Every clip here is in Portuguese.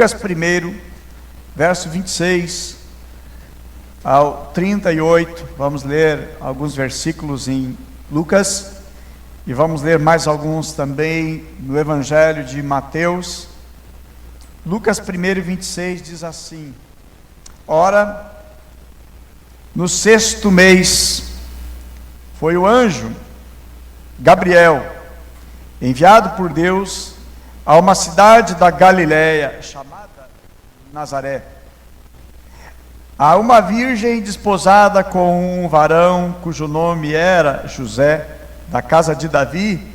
Lucas 1, verso 26 ao 38, vamos ler alguns versículos em Lucas e vamos ler mais alguns também no Evangelho de Mateus. Lucas 1, 26 diz assim: Ora, no 6º mês, foi o anjo Gabriel, enviado por Deus a uma cidade da Galiléia, chamada Nazaré, a uma virgem desposada com um varão cujo nome era José, da casa de Davi,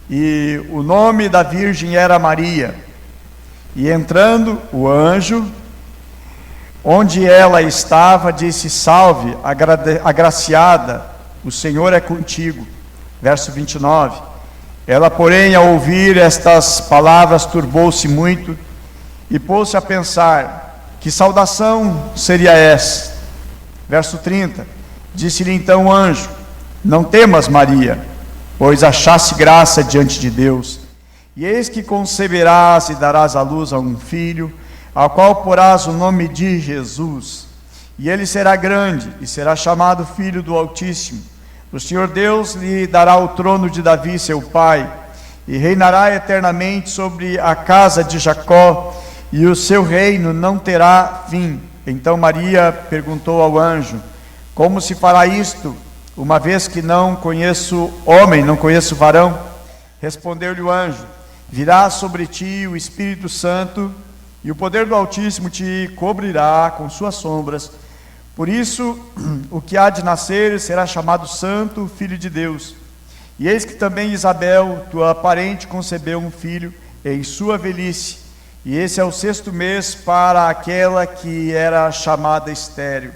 e o nome da virgem era Maria. E entrando o anjo, onde ela estava, disse: Salve, agraciada, o Senhor é contigo. Verso 29. Ela, porém, ao ouvir estas palavras, turbou-se muito e pôs-se a pensar: que saudação seria essa? Verso 30. Disse-lhe então o anjo: Não temas, Maria, pois achaste graça diante de Deus. E eis que conceberás e darás à luz a um filho, ao qual porás o nome de Jesus. E ele será grande e será chamado Filho do Altíssimo. O Senhor Deus lhe dará o trono de Davi, seu pai, e reinará eternamente sobre a casa de Jacó, e o seu reino não terá fim. Então Maria perguntou ao anjo: Como se fará isto, uma vez que não conheço homem, não conheço varão? Respondeu-lhe o anjo: Virá sobre ti o Espírito Santo, e o poder do Altíssimo te cobrirá com suas sombras. Por isso, o que há de nascer será chamado Santo, Filho de Deus. E eis que também Isabel, tua parente, concebeu um filho em sua velhice. E esse é o 6º mês para aquela que era chamada estéril.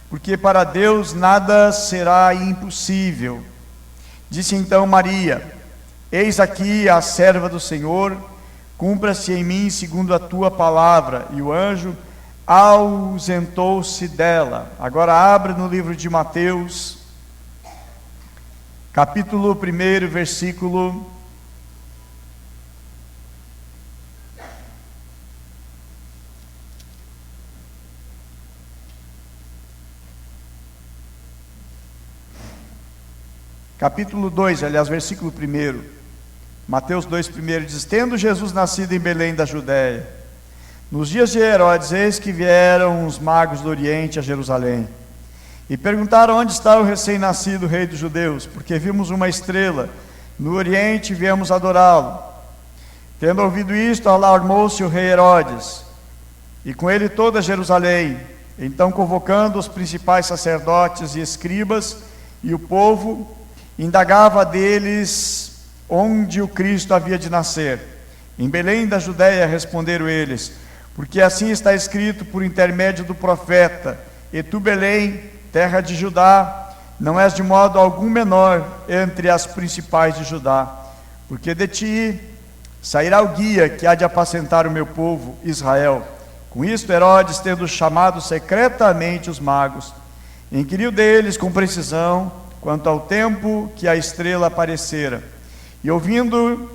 Porque para Deus nada será impossível. Disse então Maria: Eis aqui a serva do Senhor, cumpra-se em mim segundo a tua palavra. E o anjo ausentou-se dela. Agora abre no livro de Mateus, capítulo 1, versículo 2, aliás, versículo 1. Mateus 2, 1 diz: Tendo Jesus nascido em Belém da Judéia, nos dias de Herodes, eis que vieram os magos do Oriente a Jerusalém, e perguntaram: Onde está o recém-nascido rei dos judeus? Porque vimos uma estrela no Oriente e viemos adorá-lo. Tendo ouvido isto, alarmou-se o rei Herodes, e com ele toda Jerusalém. Então, convocando os principais sacerdotes e escribas e o povo, indagava deles onde o Cristo havia de nascer. Em Belém da Judéia, responderam eles, porque assim está escrito por intermédio do profeta: E tu, Belém, terra de Judá, não és de modo algum menor entre as principais de Judá, porque de ti sairá o guia que há de apacentar o meu povo Israel. Com isto, Herodes, tendo chamado secretamente os magos, inquiriu deles com precisão quanto ao tempo que a estrela aparecera. E ouvindo-os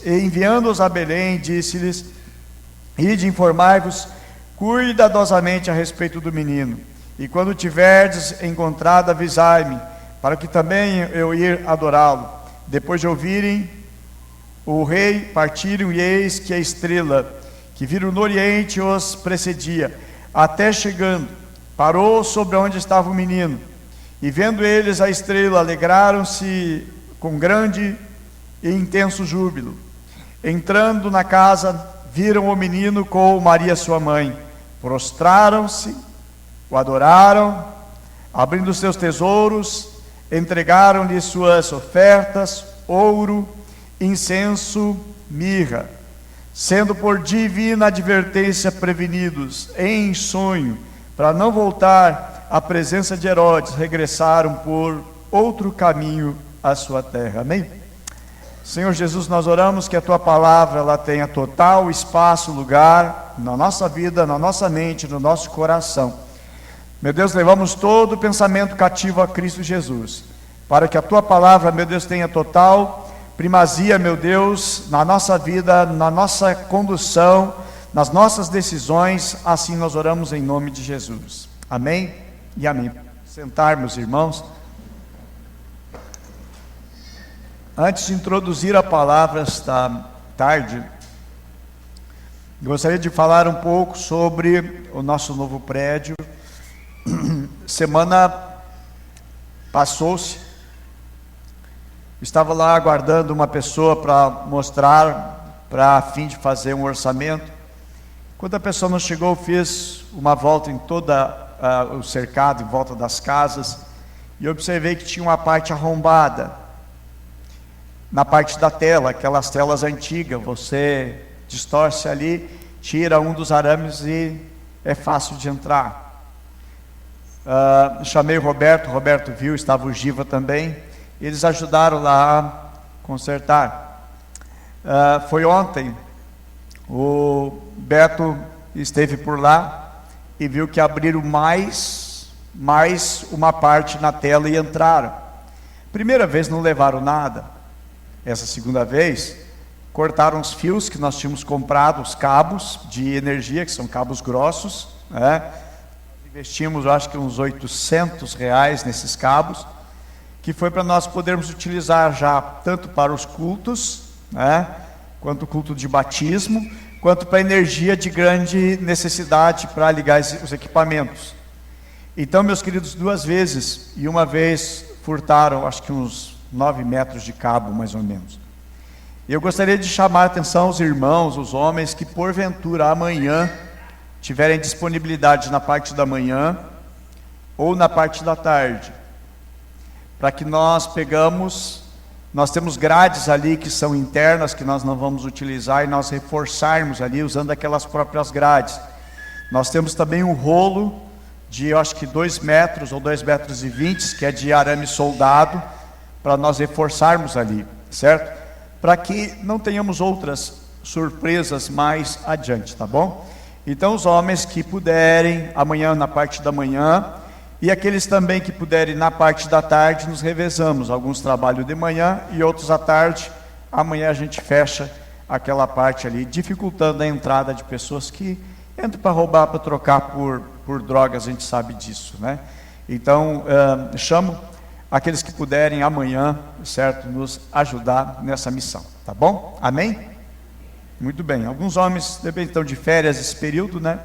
e enviando-os a Belém, disse-lhes: Ide, informai-vos cuidadosamente a respeito do menino, e quando tiverdes encontrado, avisai-me, para que também eu ir adorá-lo. Depois de ouvirem o rei, partiram, e eis que a estrela que viram no Oriente os precedia, até chegando, parou sobre onde estava o menino. E vendo eles a estrela, alegraram-se com grande e intenso júbilo. Entrando na casa, viram o menino com Maria sua mãe, prostraram-se, o adoraram, abrindo seus tesouros, entregaram-lhe suas ofertas, ouro, incenso, mirra. Sendo por divina advertência prevenidos em sonho, para não voltar à presença de Herodes, regressaram por outro caminho à sua terra. Amém? Senhor Jesus, nós oramos que a Tua palavra ela tenha total espaço, lugar na nossa vida, na nossa mente, no nosso coração. Meu Deus, levamos todo o pensamento cativo a Cristo Jesus, para que a Tua palavra, meu Deus, tenha total primazia, meu Deus, na nossa vida, na nossa condução, nas nossas decisões. Assim nós oramos em nome de Jesus. Amém e amém. Sentar, meus irmãos. Antes de introduzir a palavra esta tarde, gostaria de falar um pouco sobre o nosso novo prédio. Semana passou-se, estava lá aguardando uma pessoa para mostrar, a fim de fazer um orçamento. Quando a pessoa não chegou, eu fiz uma volta em toda o cercado, em volta das casas, e observei que tinha uma parte arrombada na parte da tela, aquelas telas antigas. Você distorce ali, tira um dos arames e é fácil de entrar. Chamei o Roberto viu, estava o Giva também, eles ajudaram lá a consertar. Foi ontem, o Beto esteve por lá e viu que abriram mais uma parte na tela e entraram. Primeira vez não levaram nada. Essa segunda vez, cortaram os fios que nós tínhamos comprado, os cabos de energia, que são cabos grossos, né? Investimos, eu acho que uns R$800 nesses cabos, que foi para nós podermos utilizar já, tanto para os cultos, né? Quanto o culto de batismo, quanto para energia de grande necessidade para ligar os equipamentos. Então, meus queridos, 2 vezes, e uma vez furtaram, acho que uns 9 metros de cabo, mais ou menos. E eu gostaria de chamar a atenção aos irmãos, os homens, que porventura amanhã tiverem disponibilidade na parte da manhã ou na parte da tarde, para que nós temos grades ali que são internas, que nós não vamos utilizar, e nós reforçarmos ali usando aquelas próprias grades. Nós temos também um rolo de, eu acho que 2 metros ou 2,20 metros, que é de arame soldado, para nós reforçarmos ali, certo? Para que não tenhamos outras surpresas mais adiante, tá bom? Então, os homens que puderem, amanhã na parte da manhã, e aqueles também que puderem na parte da tarde, nos revezamos. Alguns trabalham de manhã e outros à tarde. Amanhã a gente fecha aquela parte ali, dificultando a entrada de pessoas que entram para roubar, para trocar por drogas, a gente sabe disso, né? Então, chamo aqueles que puderem amanhã, certo, nos ajudar nessa missão, tá bom? Amém? Muito bem. Alguns homens também estão de férias esse período, né?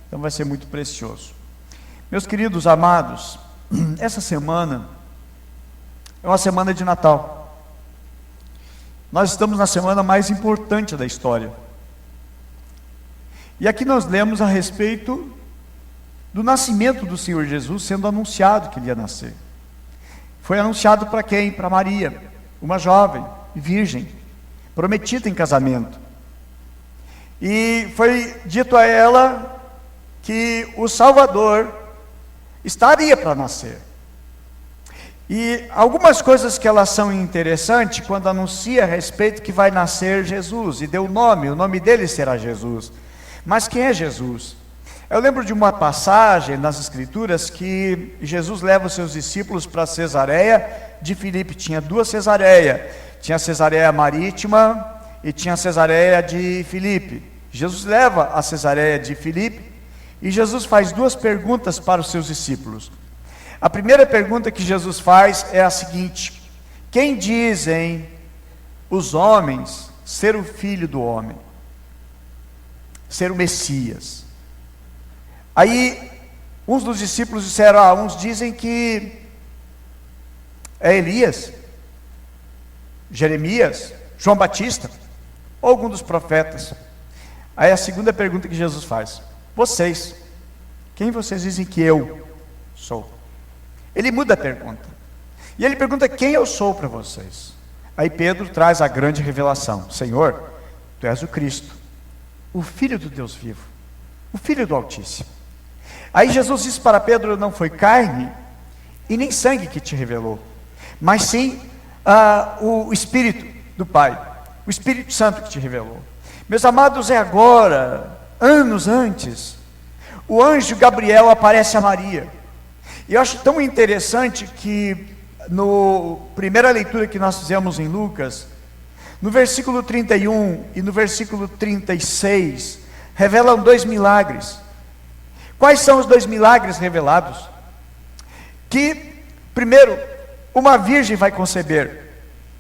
Então vai ser muito precioso. Meus queridos amados, essa semana é uma semana de Natal. Nós estamos na semana mais importante da história. E aqui nós lemos a respeito do nascimento do Senhor Jesus, sendo anunciado que ele ia nascer. Foi anunciado para quem? Para Maria, uma jovem, virgem, prometida em casamento. E foi dito a ela que o Salvador estaria para nascer. E algumas coisas que elas são interessantes, quando anuncia a respeito que vai nascer Jesus, e deu o nome dele será Jesus. Mas quem é Jesus? Eu lembro de uma passagem nas Escrituras que Jesus leva os seus discípulos para Cesareia de Filipe. Tinha 2 Cesareias, tinha a Cesareia Marítima e tinha a Cesareia de Filipe. Jesus leva a Cesareia de Filipe e Jesus faz 2 perguntas para os seus discípulos. A primeira pergunta que Jesus faz é a seguinte: quem dizem os homens ser o Filho do Homem? Ser o Messias? Aí, uns dos discípulos disseram, uns dizem que é Elias, Jeremias, João Batista, ou algum dos profetas. Aí a segunda pergunta que Jesus faz: vocês, quem vocês dizem que eu sou? Ele muda a pergunta, e ele pergunta quem eu sou para vocês. Aí Pedro traz a grande revelação: Senhor, tu és o Cristo, o Filho do Deus vivo, o Filho do Altíssimo. Aí Jesus disse para Pedro: não foi carne e nem sangue que te revelou, mas sim o Espírito do Pai, o Espírito Santo que te revelou. Meus amados, é agora, anos antes, o anjo Gabriel aparece a Maria. E eu acho tão interessante que, na primeira leitura que nós fizemos em Lucas, No versículo 31 e no versículo 36, revelam dois milagres. Quais são os dois milagres revelados? Que, primeiro, uma virgem vai conceber,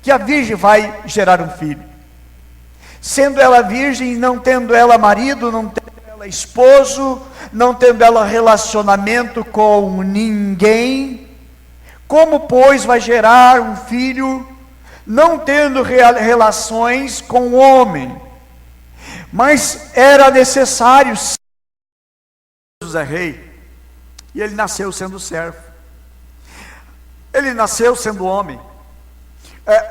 que a virgem vai gerar um filho. Sendo ela virgem, não tendo ela marido, não tendo ela esposo, não tendo ela relacionamento com ninguém, como, pois, vai gerar um filho, não tendo relações com o homem? Mas era necessário. Jesus é rei, e ele nasceu sendo servo, ele nasceu sendo homem.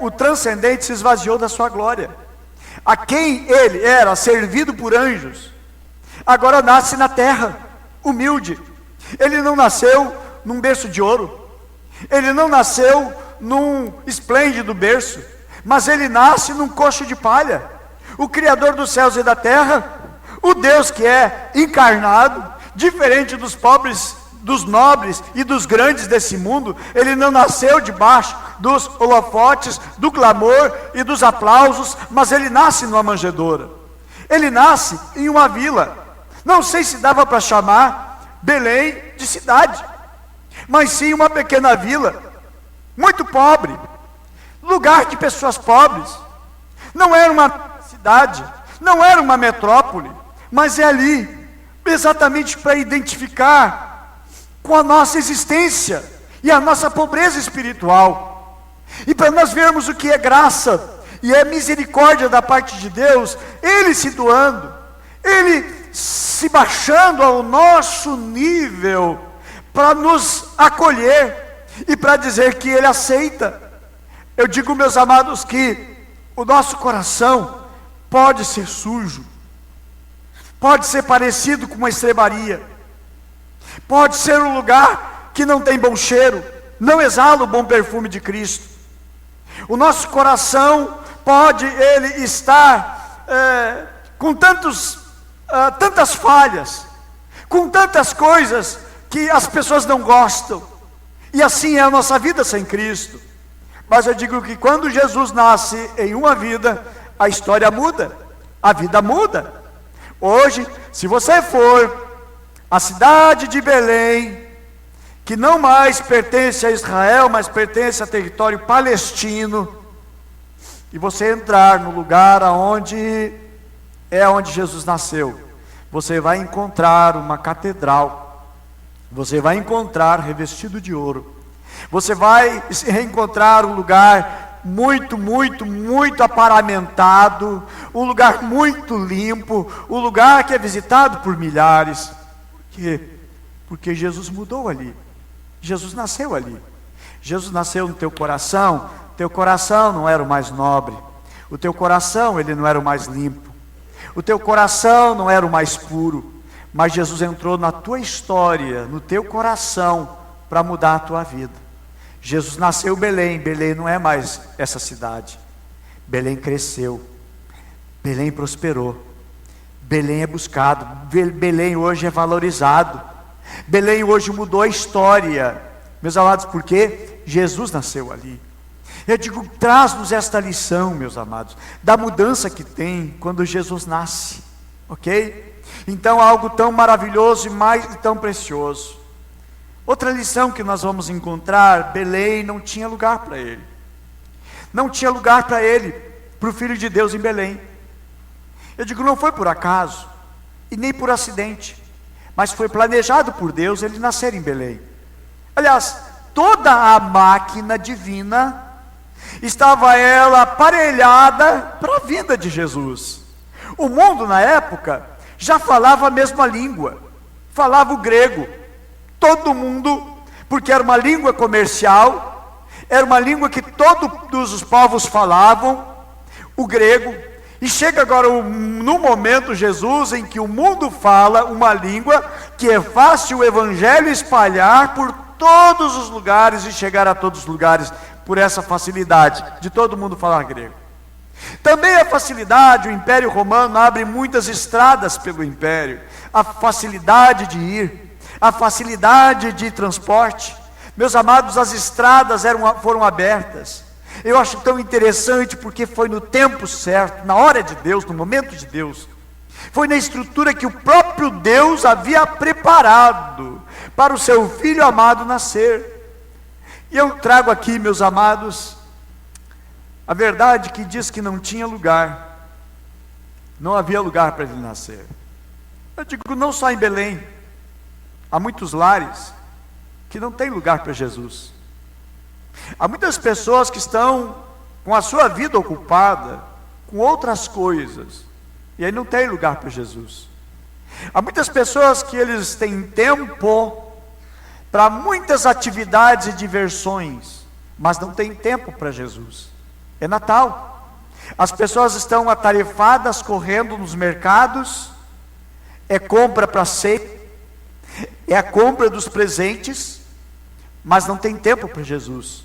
O transcendente se esvaziou da sua glória. A quem ele era servido por anjos, agora nasce na terra, humilde. Ele não nasceu num berço de ouro, ele não nasceu num esplêndido berço, mas ele nasce num coxo de palha. O Criador dos céus e da terra, o Deus que é encarnado, diferente dos pobres, dos nobres e dos grandes desse mundo. Ele não nasceu debaixo dos holofotes, do clamor e dos aplausos, mas ele nasce numa manjedoura. Ele nasce em uma vila. Não sei se dava para chamar Belém de cidade, mas sim uma pequena vila, muito pobre, lugar de pessoas pobres. Não era uma cidade, não era uma metrópole, mas é ali, exatamente para identificar com a nossa existência e a nossa pobreza espiritual, e para nós vermos o que é graça e é misericórdia da parte de Deus, Ele se doando, Ele se baixando ao nosso nível, para nos acolher, e para dizer que Ele aceita. Eu digo, meus amados, que o nosso coração pode ser sujo, pode ser parecido com uma estrebaria, pode ser um lugar que não tem bom cheiro, não exala o bom perfume de Cristo. O nosso coração pode ele estar com tantas falhas, com tantas coisas que as pessoas não gostam, e assim é a nossa vida sem Cristo. Mas eu digo que quando Jesus nasce em uma vida, a história muda, a vida muda. Hoje, se você for à cidade de Belém, que não mais pertence a Israel, mas pertence a território palestino, e você entrar no lugar onde Jesus nasceu, você vai encontrar uma catedral, você vai encontrar revestido de ouro, você vai encontrar um lugar muito aparamentado, um lugar muito limpo, um lugar que é visitado por milhares. Por quê? Porque Jesus mudou ali, Jesus nasceu ali. Jesus nasceu no teu coração não era o mais nobre, o teu coração ele não era o mais limpo, o teu coração não era o mais puro, mas Jesus entrou na tua história, no teu coração, para mudar a tua vida. Jesus nasceu em Belém. Belém não é mais essa cidade. Belém cresceu, Belém prosperou, Belém é buscado, Belém hoje é valorizado, Belém hoje mudou a história, meus amados, porque Jesus nasceu ali. Eu digo, traz-nos esta lição, meus amados, da mudança que tem quando Jesus nasce, ok? Então, algo tão maravilhoso e tão precioso. Outra lição que nós vamos encontrar: Belém não tinha lugar para ele, não tinha lugar para ele, para o Filho de Deus em Belém. Eu digo, não foi por acaso, e nem por acidente, mas foi planejado por Deus ele nascer em Belém. Aliás, toda a máquina divina, estava ela aparelhada para a vinda de Jesus. O mundo na época já falava a mesma língua, falava o grego, todo mundo, porque era uma língua comercial, era uma língua que todos os povos falavam, o grego. E chega agora no momento, Jesus, em que o mundo fala uma língua que é fácil o evangelho espalhar por todos os lugares e chegar a todos os lugares, por essa facilidade de todo mundo falar grego. Também a facilidade, o Império Romano abre muitas estradas pelo Império, a facilidade de ir, a facilidade de transporte. Meus amados, as estradas foram abertas, Eu acho tão interessante porque foi no tempo certo, na hora de Deus, no momento de Deus. Foi na estrutura que o próprio Deus havia preparado para o seu Filho amado nascer. E eu trago aqui, meus amados, a verdade que diz que não tinha lugar, não havia lugar para ele nascer. Eu digo, não só em Belém, há muitos lares que não tem lugar para Jesus. Há muitas pessoas que estão com a sua vida ocupada com outras coisas, e aí não tem lugar para Jesus. Há muitas pessoas que eles têm tempo para muitas atividades e diversões, mas não tem tempo para Jesus. É Natal. As pessoas estão atarefadas, correndo nos mercados, é compra para ceia, é a compra dos presentes, mas não tem tempo para Jesus.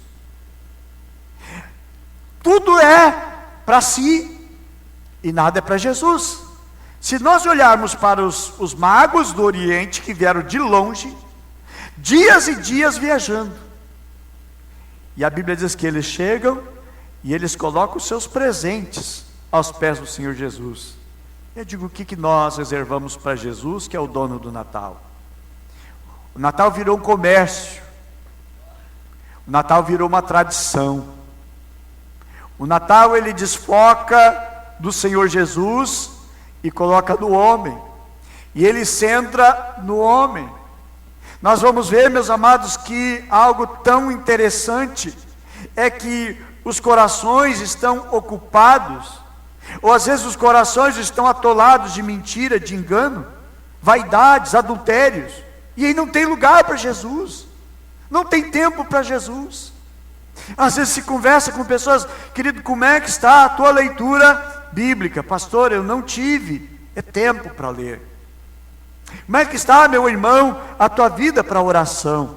Tudo é para si e nada é para Jesus. Se nós olharmos para os magos do Oriente que vieram de longe, dias e dias viajando, e a Bíblia diz que eles chegam e eles colocam os seus presentes aos pés do Senhor Jesus. Eu digo, o que nós reservamos para Jesus, que é o dono do Natal? O Natal virou um comércio, o Natal virou uma tradição. O Natal ele desfoca do Senhor Jesus e coloca no homem, e ele centra no homem. Nós vamos ver, meus amados, que algo tão interessante é que os corações estão ocupados, ou às vezes os corações estão atolados de mentira, de engano, vaidades, adultérios, e aí não tem lugar para Jesus, não tem tempo para Jesus. Às vezes se conversa com pessoas, querido, como é que está a tua leitura bíblica? Pastor, eu não tive tempo para ler. Como é que está, meu irmão, a tua vida para oração?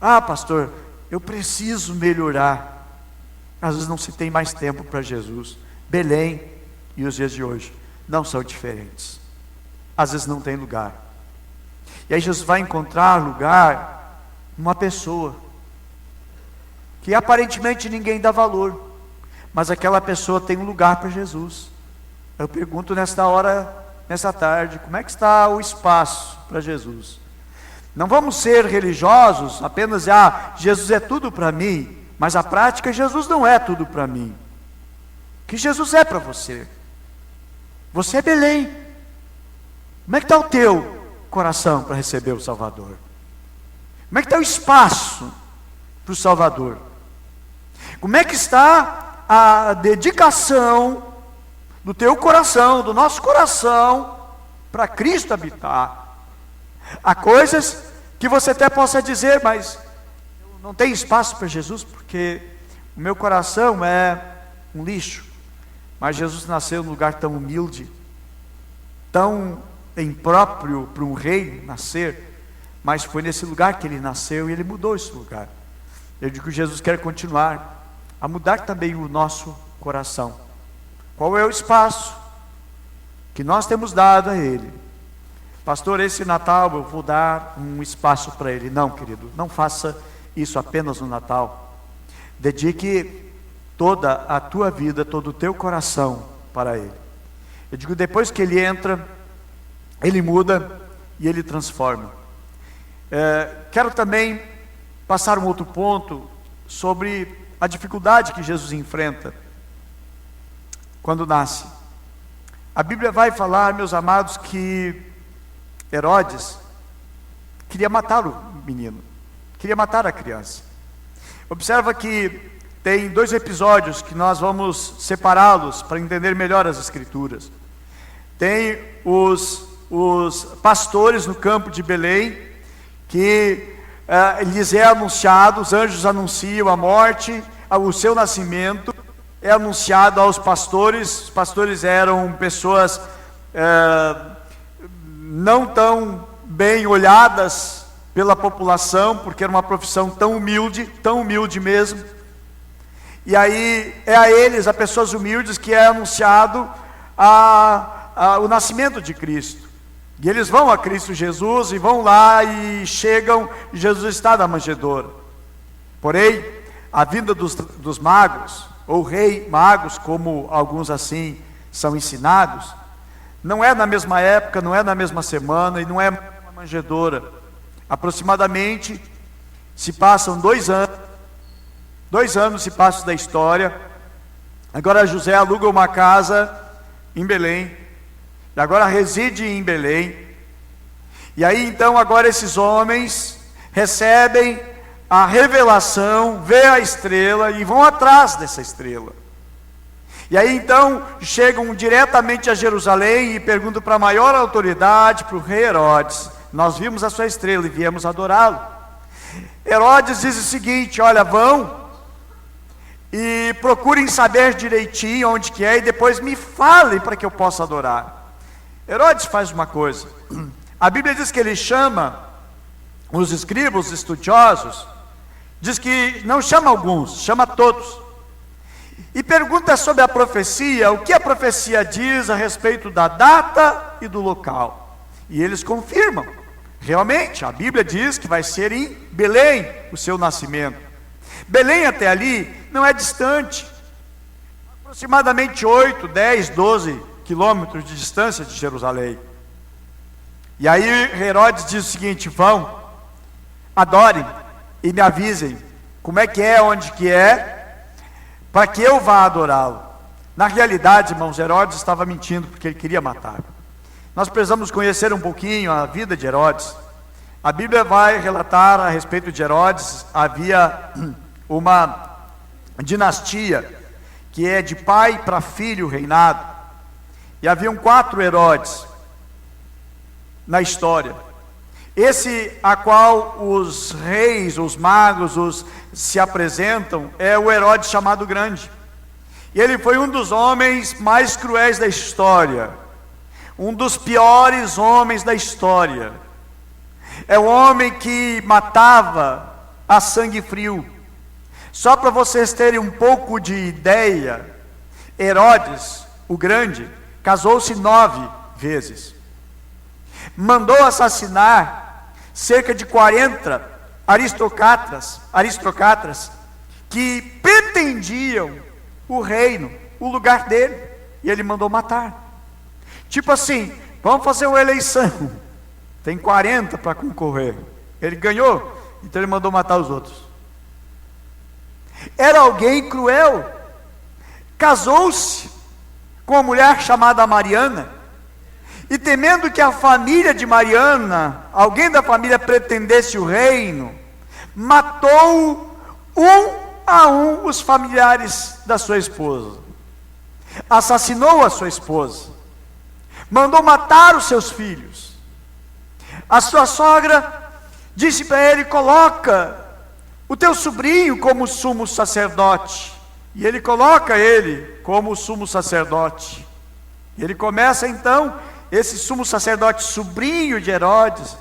Ah, pastor, eu preciso melhorar. Às vezes não se tem mais tempo para Jesus. Belém e os dias de hoje não são diferentes. Às vezes não tem lugar. E aí Jesus vai encontrar lugar numa pessoa que aparentemente ninguém dá valor, mas aquela pessoa tem um lugar para Jesus. Eu pergunto nesta hora, nessa tarde, como é que está o espaço para Jesus? Não vamos ser religiosos, apenas, Jesus é tudo para mim, mas a prática, Jesus não é tudo para mim. O que Jesus é para você? Você é Belém. Como é que está o teu coração para receber o Salvador? Como é que está o espaço para o Salvador? Como é que está a dedicação do teu coração, do nosso coração, para Cristo habitar? Há coisas que você até possa dizer, mas eu não tenho espaço para Jesus, porque o meu coração é um lixo. Mas Jesus nasceu num lugar tão humilde, tão impróprio para um rei nascer, mas foi nesse lugar que ele nasceu e ele mudou esse lugar. Eu digo que Jesus quer continuar a mudar também o nosso coração. Qual é o espaço que nós temos dado a Ele? Pastor, esse Natal eu vou dar um espaço para Ele. Não, querido, não faça isso apenas no Natal. Dedique toda a tua vida, todo o teu coração para Ele. Eu digo, depois que Ele entra, Ele muda e Ele transforma. Quero também passar um outro ponto sobre a dificuldade que Jesus enfrenta quando nasce. A Bíblia vai falar, meus amados, que Herodes queria matar o menino, queria matar a criança. Observa que tem 2 episódios que nós vamos separá-los para entender melhor as Escrituras. Tem os pastores no campo de Belém, que lhes é anunciado, os anjos anunciam a morte, o seu nascimento, é anunciado aos pastores. Os pastores eram pessoas não tão bem olhadas pela população, porque era uma profissão tão humilde mesmo. E aí é a eles, a pessoas humildes, que é anunciado o nascimento de Cristo. E eles vão a Cristo Jesus e vão lá e chegam, e Jesus está na manjedoura. Porém, a vinda dos magos ou rei magos, como alguns assim são ensinados, não é na mesma época, não é na mesma semana e não é uma manjedoura. Aproximadamente se passam 2 anos, 2 anos se passam da história. Agora José aluga uma casa em Belém, e agora reside em Belém. E aí então agora esses homens recebem a revelação, vê a estrela e vão atrás dessa estrela. E aí então chegam diretamente a Jerusalém e perguntam para a maior autoridade, para o rei Herodes: nós vimos a sua estrela e viemos adorá-lo. Herodes diz o seguinte: olha, vão e procurem saber direitinho onde que é e depois me falem para que eu possa adorar. Herodes faz uma coisa, a Bíblia diz que ele chama os escribas, os estudiosos, diz que não chama alguns, chama todos, e pergunta sobre a profecia, o que a profecia diz a respeito da data e do local. E eles confirmam, realmente, a Bíblia diz que vai ser em Belém o seu nascimento. Belém até ali não é distante, aproximadamente 8, 10, 12 quilômetros de distância de Jerusalém. E aí Herodes diz o seguinte: vão, adorem e me avisem como é que é, onde que é, para que eu vá adorá-lo. Na realidade, irmãos, Herodes estava mentindo porque ele queria matar. Nós precisamos conhecer um pouquinho a vida de Herodes. A Bíblia vai relatar a respeito de Herodes. Havia uma dinastia que é de pai para filho reinado, e haviam 4 Herodes na história. Esse a qual os reis, os magos, se apresentam é o Herodes chamado Grande. E ele foi um dos homens mais cruéis da história, um dos piores homens da história. É o homem que matava a sangue frio. Só para vocês terem um pouco de ideia, Herodes, o Grande, casou-se 9 vezes. Mandou assassinar cerca de 40 aristocratas que pretendiam o reino, o lugar dele, e ele mandou matar. Tipo assim, vamos fazer uma eleição, tem 40 para concorrer, ele ganhou, então ele mandou matar os outros. Era alguém cruel. Casou-se com uma mulher chamada Mariana, e temendo que a família de Mariana, alguém da família, pretendesse o reino, matou um a um os familiares da sua esposa, assassinou a sua esposa, mandou matar os seus filhos. A sua sogra disse para ele: coloca o teu sobrinho como sumo sacerdote. E ele coloca ele como sumo sacerdote. E ele começa então, esse sumo sacerdote, sobrinho de Herodes,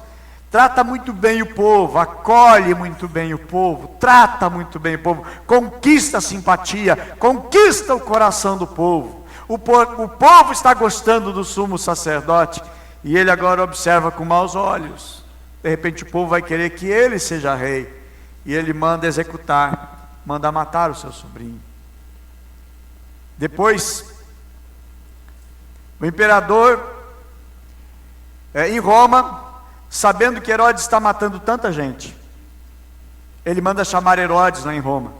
trata muito bem o povo, acolhe muito bem o povo, trata muito bem o povo, conquista a simpatia, conquista o coração do povo. O povo está gostando do sumo sacerdote, e ele agora observa com maus olhos. De repente o povo vai querer que ele seja rei, e ele manda executar, manda matar o seu sobrinho. Depois, o imperador em Roma, sabendo que Herodes está matando tanta gente, ele manda chamar Herodes lá em Roma,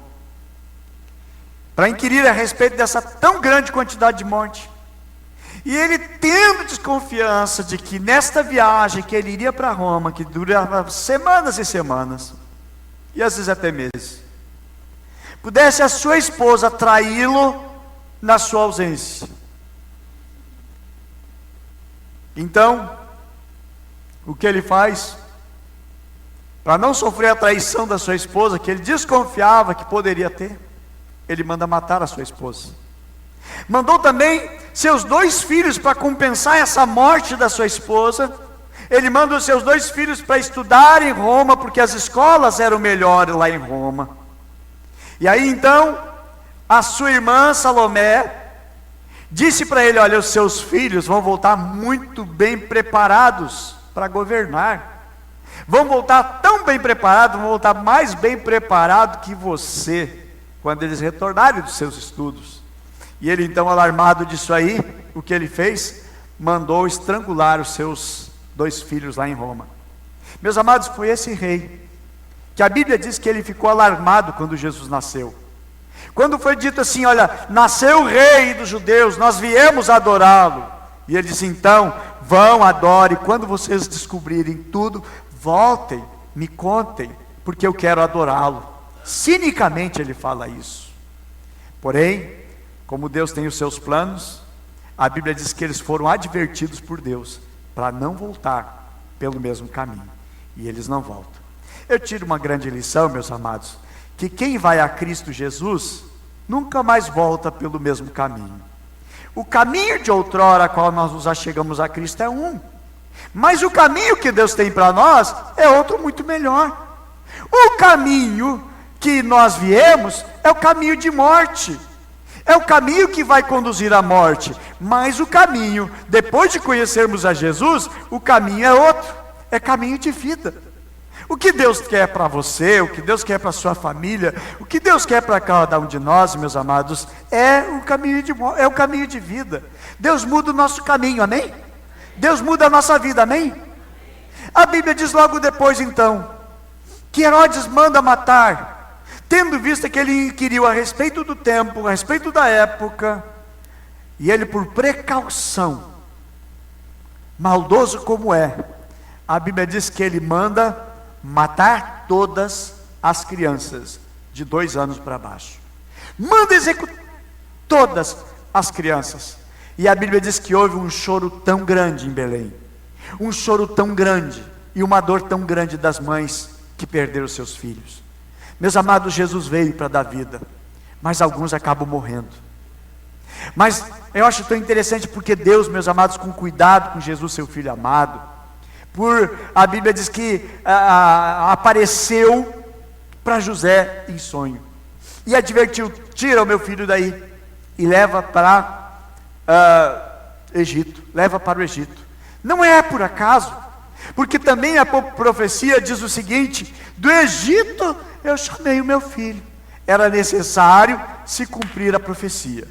para inquirir a respeito dessa tão grande quantidade de morte. E ele, tendo desconfiança de que nesta viagem que ele iria para Roma, que durava semanas e semanas, e às vezes até meses, pudesse a sua esposa traí-lo na sua ausência. Então, o que ele faz? Para não sofrer a traição da sua esposa, que ele desconfiava que poderia ter, ele manda matar a sua esposa. Mandou também seus 2 filhos para compensar essa morte da sua esposa. Ele manda os seus 2 filhos para estudar em Roma, porque as escolas eram melhores lá em Roma. E aí então, a sua irmã Salomé disse para ele: olha, os seus filhos vão voltar muito bem preparados para governar, vão voltar tão bem preparados, vão voltar mais bem preparados que você. quando eles retornarem dos seus estudos. E ele então, alarmado disso aí, o que ele fez? Mandou estrangular os seus 2 filhos lá em Roma. Meus amados, foi esse rei, que a Bíblia diz que ele ficou alarmado quando Jesus nasceu. Quando foi dito assim, olha, nasceu o rei dos judeus, nós viemos adorá-lo. E ele disse, então, vão, adore, quando vocês descobrirem tudo, voltem, me contem, porque eu quero adorá-lo. Cinicamente ele fala isso. Porém, como Deus tem os seus planos, a Bíblia diz que eles foram advertidos por Deus, para não voltar pelo mesmo caminho. E eles não voltam. Eu tiro uma grande lição, meus amados, que quem vai a Cristo Jesus, nunca mais volta pelo mesmo caminho. O caminho de outrora, a qual nós nos achegamos a Cristo, é um. Mas o caminho que Deus tem para nós, é outro muito melhor. O caminho que nós viemos, é o caminho de morte. É o caminho que vai conduzir à morte. Mas o caminho, depois de conhecermos a Jesus, o caminho é outro. É caminho de vida. O que Deus quer para você, o que Deus quer para a sua família, o que Deus quer para cada um de nós, meus amados, é o caminho de vida. Deus muda o nosso caminho, amém? Deus muda a nossa vida, amém? A Bíblia diz logo depois então, que Herodes manda matar, tendo visto que ele inquiriu a respeito do tempo, a respeito da época, e ele por precaução, maldoso como é, a Bíblia diz que ele manda matar todas as crianças de 2 anos para baixo. Manda executar todas as crianças. E a Bíblia diz que houve um choro tão grande em Belém, um choro tão grande e uma dor tão grande das mães que perderam seus filhos. Meus amados, Jesus veio para dar vida, mas alguns acabam morrendo. Mas eu acho tão interessante porque Deus, meus amados, com cuidado com Jesus, seu Filho amado, a Bíblia diz que apareceu para José em sonho, e advertiu, tira o meu filho daí, e leva para Egito, leva para o Egito. Não é por acaso, porque também a profecia diz o seguinte, do Egito eu chamei o meu filho. Era necessário se cumprir a profecia,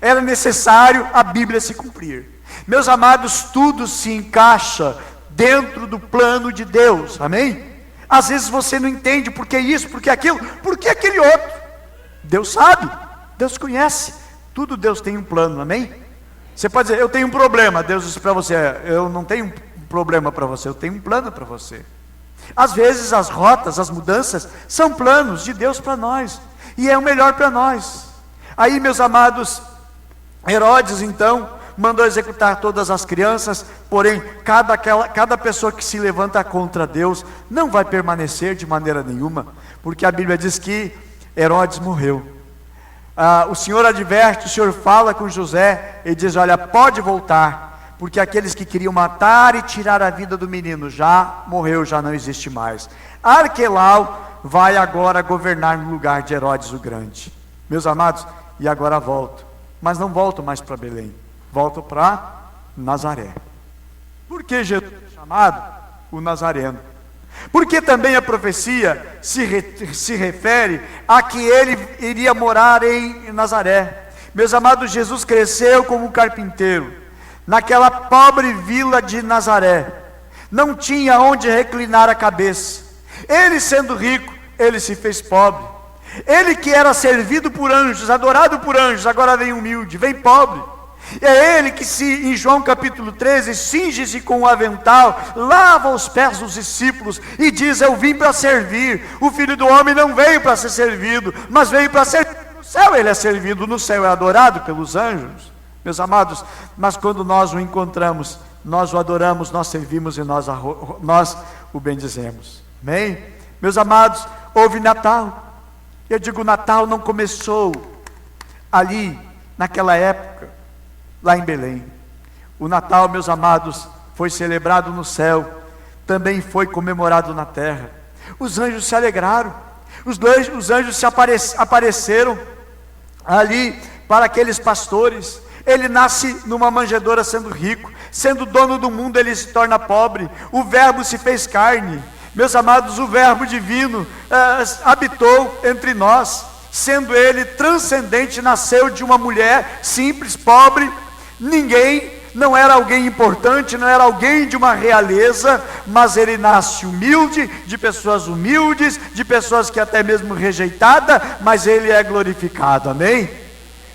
era necessário a Bíblia se cumprir. Meus amados, tudo se encaixa dentro do plano de Deus, amém? Às vezes você não entende porque isso, porque aquilo, porque aquele outro. Deus sabe, Deus conhece, tudo Deus tem um plano, amém? Você pode dizer, eu tenho um problema, Deus disse para você, eu não tenho um problema para você, eu tenho um plano para você. Às vezes as rotas, as mudanças, são planos de Deus para nós, e é o melhor para nós. Aí, meus amados, Herodes então mandou executar todas as crianças, porém, cada pessoa que se levanta contra Deus, não vai permanecer de maneira nenhuma, porque a Bíblia diz que Herodes morreu. O Senhor adverte, o Senhor fala com José, e diz, olha, pode voltar, porque aqueles que queriam matar e tirar a vida do menino, já morreu, já não existe mais. Arquelau vai agora governar no lugar de Herodes o Grande. Meus amados, e agora volto, mas não volto mais para Belém, volto para Nazaré. Por que Jesus é chamado o Nazareno? Porque também a profecia se refere a que ele iria morar em Nazaré. Meus amados, Jesus cresceu como carpinteiro, naquela pobre vila de Nazaré, não tinha onde reclinar a cabeça. Ele sendo rico, ele se fez pobre. Ele que era servido por anjos, adorado por anjos, agora vem humilde, vem pobre. É ele que em João capítulo 13, cinge-se com o avental, lava os pés dos discípulos e diz, eu vim para servir. O Filho do Homem não veio para ser servido, mas veio para servir. No céu ele é servido, no céu é adorado pelos anjos. Meus amados, mas quando nós o encontramos, nós o adoramos, nós servimos e nós o bendizemos. Amém? Meus amados, houve Natal. Eu digo, Natal não começou ali, naquela época, lá em Belém. O Natal, meus amados, foi celebrado no céu, também foi comemorado na terra. Os anjos se alegraram, os anjos se apareceram ali para aqueles pastores. Ele nasce numa manjedoura sendo rico, sendo dono do mundo ele se torna pobre. O verbo se fez carne. Meus amados, o verbo divino habitou entre nós. sendo ele transcendente, nasceu de uma mulher simples, pobre, ninguém, não era alguém importante, não era alguém de uma realeza, mas ele nasce humilde, de pessoas humildes, de pessoas que até mesmo rejeitadas, mas ele é glorificado, amém?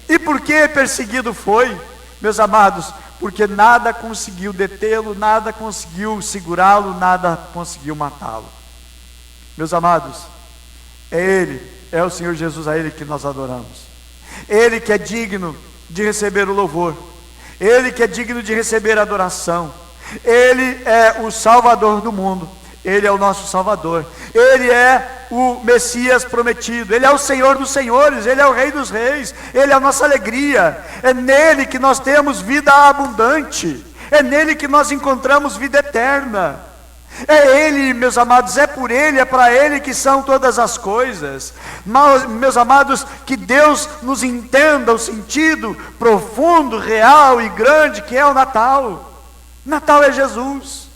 E por que perseguido foi, meus amados? Porque nada conseguiu detê-lo, nada conseguiu segurá-lo, nada conseguiu matá-lo. Meus amados, é Ele, é o Senhor Jesus, a Ele que nós adoramos. Ele que é digno de receber o louvor, Ele que é digno de receber a adoração. Ele é o Salvador do mundo, Ele é o nosso Salvador, Ele é o Messias prometido, Ele é o Senhor dos senhores, Ele é o Rei dos reis, Ele é a nossa alegria. É nele que nós temos vida abundante, é nele que nós encontramos vida eterna. É Ele, meus amados, é por Ele, é para Ele que são todas as coisas. Mas, meus amados, que Deus nos entenda o sentido profundo, real e grande que é o Natal. Natal é Jesus.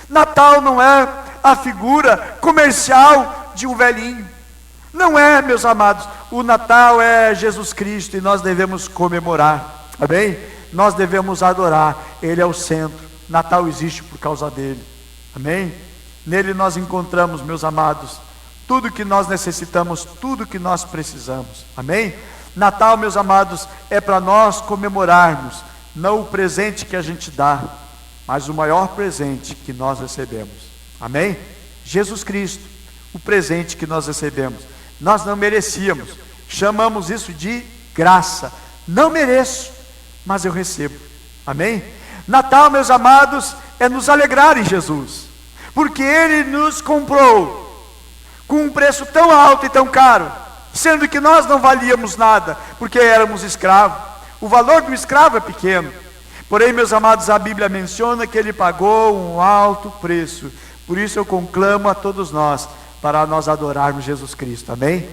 Natal não é a figura comercial de um velhinho. Não é, meus amados. O Natal é Jesus Cristo e nós devemos comemorar, amém? Nós devemos adorar, Ele é o centro. Natal existe por causa dele. Amém? Nele nós encontramos, meus amados, tudo que nós necessitamos, tudo que nós precisamos. Amém? Natal, meus amados, é para nós comemorarmos, não o presente que a gente dá, mas o maior presente que nós recebemos. Amém? Jesus Cristo, o presente que nós recebemos. Nós não merecíamos, chamamos isso de graça. Não mereço, mas eu recebo. Amém? Natal, meus amados, é nos alegrar em Jesus, porque Ele nos comprou com um preço tão alto e tão caro, sendo que nós não valíamos nada, porque éramos escravos. O valor do escravo é pequeno, porém, meus amados, a Bíblia menciona que Ele pagou um alto preço. Por isso eu conclamo a todos nós, para nós adorarmos Jesus Cristo, amém?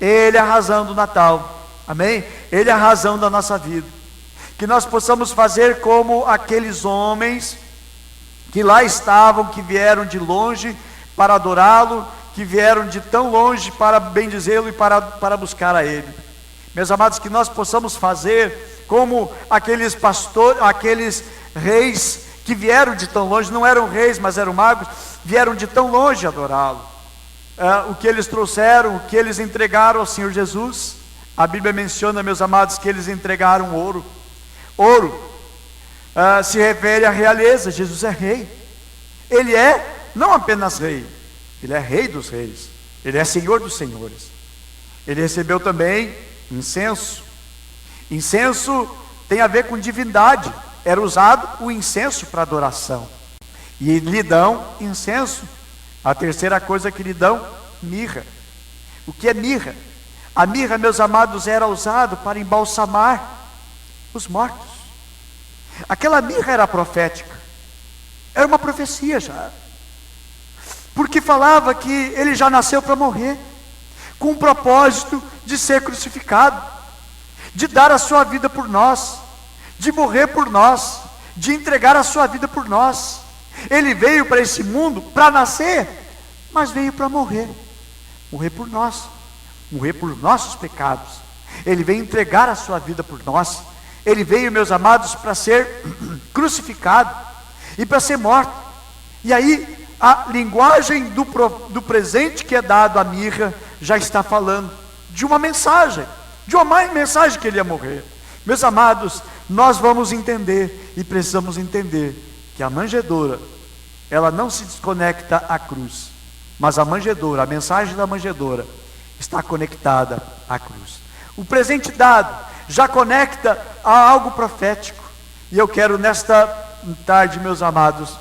Ele é a razão do Natal, amém? Ele é a razão da nossa vida, que nós possamos fazer como aqueles homens que lá estavam, que vieram de longe para adorá-lo, que vieram de tão longe para bendizê-lo e para buscar a Ele. Meus amados, que nós possamos fazer como aqueles pastores, aqueles reis que vieram de tão longe, não eram reis, mas eram magos, vieram de tão longe adorá-lo. O que eles trouxeram, o que eles entregaram ao Senhor Jesus, a Bíblia menciona, meus amados, que eles entregaram ouro. Ouro se refere à realeza. Jesus é rei. Ele é não apenas rei, Ele é Rei dos reis, Ele é Senhor dos senhores. Ele recebeu também incenso. Incenso tem a ver com divindade. Era usado o incenso para adoração, e lhe dão incenso. A terceira coisa que lhe dão, mirra. O que é mirra? A mirra, meus amados, era usado para embalsamar os mortos. Aquela mirra era profética, era uma profecia já, porque falava que Ele já nasceu para morrer, com o propósito de ser crucificado, de dar a sua vida por nós, de morrer por nós, de entregar a sua vida por nós. Ele veio para esse mundo para nascer, mas veio para morrer. Morrer por nós, morrer por nossos pecados. Ele veio entregar a sua vida por nós. Ele veio, meus amados, para ser crucificado e para ser morto. E aí a linguagem do presente que é dado à mirra já está falando de uma mensagem que Ele ia morrer. Meus amados, nós vamos entender e precisamos entender que a manjedoura, ela não se desconecta à cruz, mas a manjedoura, a mensagem da manjedoura está conectada à cruz. O presente dado já conecta a algo profético. E eu quero nesta tarde, meus amados,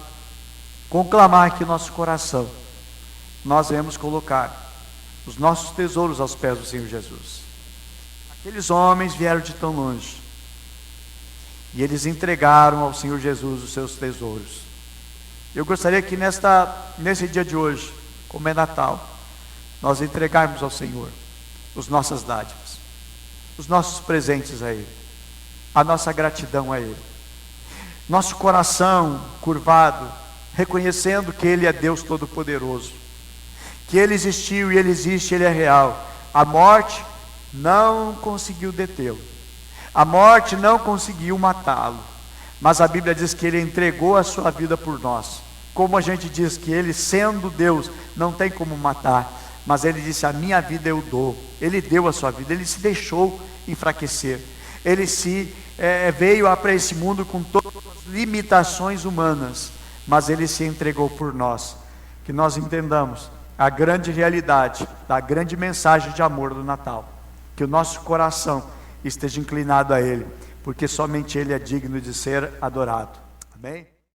conclamar que nosso coração, nós devemos colocar os nossos tesouros aos pés do Senhor Jesus. Aqueles homens vieram de tão longe, e eles entregaram ao Senhor Jesus os seus tesouros. Eu gostaria que nesse dia de hoje, como é Natal, nós entregarmos ao Senhor as nossas dádivas, os nossos presentes a Ele, a nossa gratidão a Ele, nosso coração curvado, reconhecendo que Ele é Deus Todo-Poderoso, que Ele existiu e Ele existe, Ele é real. A morte não conseguiu detê-lo. A morte não conseguiu matá-lo. Mas a Bíblia diz que ele entregou a sua vida por nós. Como a gente diz que ele, sendo Deus, não tem como matar, mas ele disse: a minha vida eu dou. Ele deu a sua vida, ele se deixou enfraquecer. Ele veio para esse mundo com todas as limitações humanas, mas ele se entregou por nós. Que nós entendamos a grande realidade da grande mensagem de amor do Natal. Que o nosso coração esteja inclinado a ele, porque somente ele é digno de ser adorado. Amém?